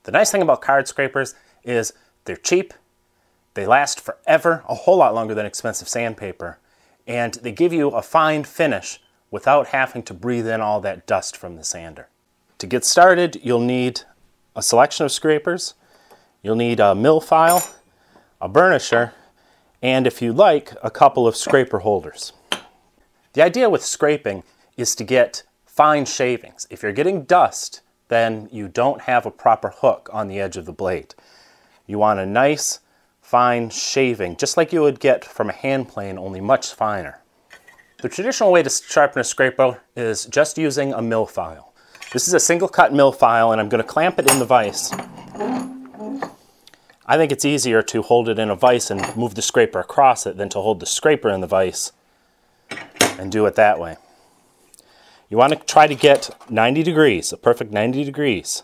The nice thing about card scrapers is they're cheap, they last forever, a whole lot longer than expensive sandpaper, and they give you a fine finish without having to breathe in all that dust from the sander. To get started, you'll need a selection of scrapers, you'll need a mill file, a burnisher, and if you like, a couple of scraper holders. The idea with scraping is to get fine shavings. If you're getting dust, then you don't have a proper hook on the edge of the blade. You want a nice, fine shaving, just like you would get from a hand plane, only much finer. The traditional way to sharpen a scraper is just using a mill file. This is a single cut mill file, and I'm going to clamp it in the vise. I think it's easier to hold it in a vise and move the scraper across it than to hold the scraper in the vise and do it that way. You want to try to get 90 degrees, a perfect 90 degrees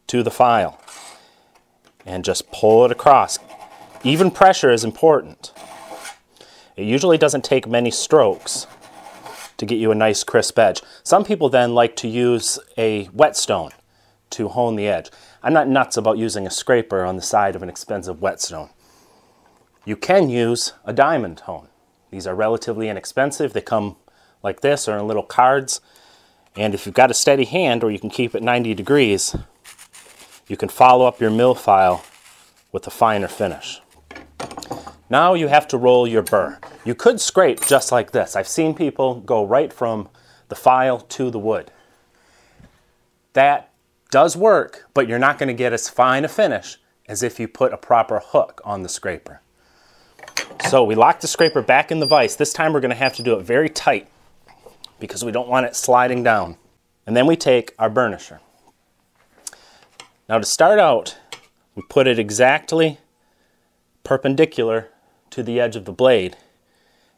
to the file, and just pull it across. Even pressure is important. It usually doesn't take many strokes to get you a nice crisp edge. Some people then like to use a whetstone to hone the edge. I'm not nuts about using a scraper on the side of an expensive whetstone. You can use a diamond hone. These are relatively inexpensive. They come like this or in little cards. And if you've got a steady hand, or you can keep it 90 degrees, you can follow up your mill file with a finer finish. Now you have to roll your burr. You could scrape just like this. I've seen people go right from the file to the wood. That does work, but you're not going to get as fine a finish as if you put a proper hook on the scraper. So we lock the scraper back in the vise. This time we're going to have to do it very tight because we don't want it sliding down. And then we take our burnisher. Now to start out, we put it exactly perpendicular to the edge of the blade,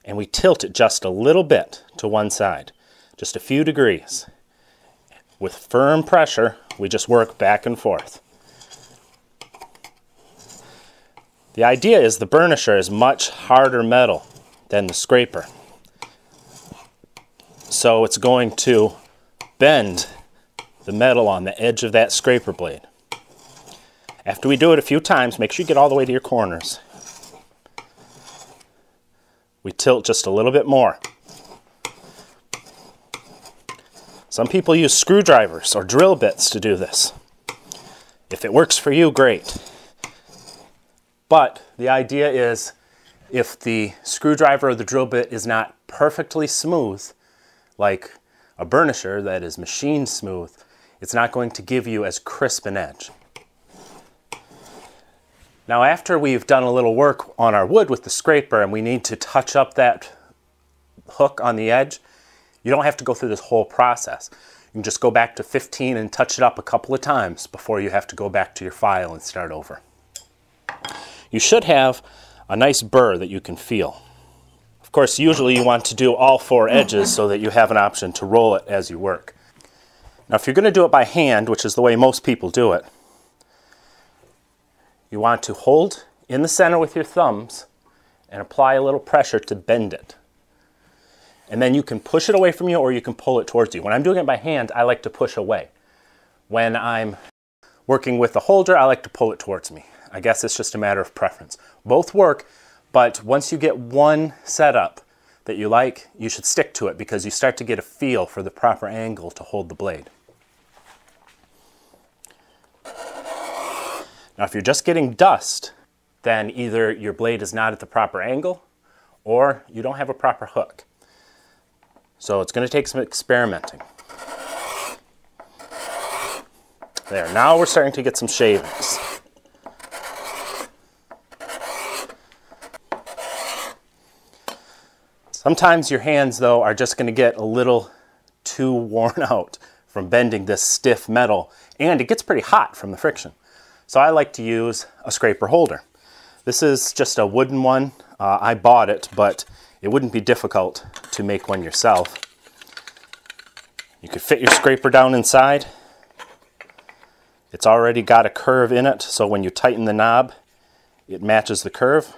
and we tilt it just a little bit to one side, just a few degrees. With firm pressure, we just work back and forth. The idea is the burnisher is much harder metal than the scraper. So it's going to bend the metal on the edge of that scraper blade. After we do it a few times, make sure you get all the way to your corners. We tilt just a little bit more. Some people use screwdrivers or drill bits to do this. If it works for you, great. But the idea is, if the screwdriver or the drill bit is not perfectly smooth, like a burnisher that is machine smooth, it's not going to give you as crisp an edge. Now after we've done a little work on our wood with the scraper and we need to touch up that hook on the edge, you don't have to go through this whole process. You can just go back to 15 and touch it up a couple of times before you have to go back to your file and start over. You should have a nice burr that you can feel. Of course, usually you want to do all four edges so that you have an option to roll it as you work. Now if you're going to do it by hand, which is the way most people do it, you want to hold in the center with your thumbs and apply a little pressure to bend it. And then you can push it away from you or you can pull it towards you. When I'm doing it by hand, I like to push away. When I'm working with the holder, I like to pull it towards me. I guess it's just a matter of preference. Both work, but once you get one setup that you like, you should stick to it because you start to get a feel for the proper angle to hold the blade. Now if you're just getting dust, then either your blade is not at the proper angle or you don't have a proper hook. So it's going to take some experimenting. There, now we're starting to get some shavings. Sometimes your hands, though, are just going to get a little too worn out from bending this stiff metal, and it gets pretty hot from the friction. So I like to use a scraper holder. This is just a wooden one. I bought it, but it wouldn't be difficult to make one yourself. You could fit your scraper down inside. It's already got a curve in it, so when you tighten the knob, it matches the curve.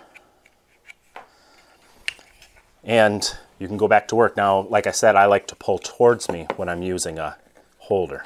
And you can go back to work. Now, like I said, I like to pull towards me when I'm using a holder.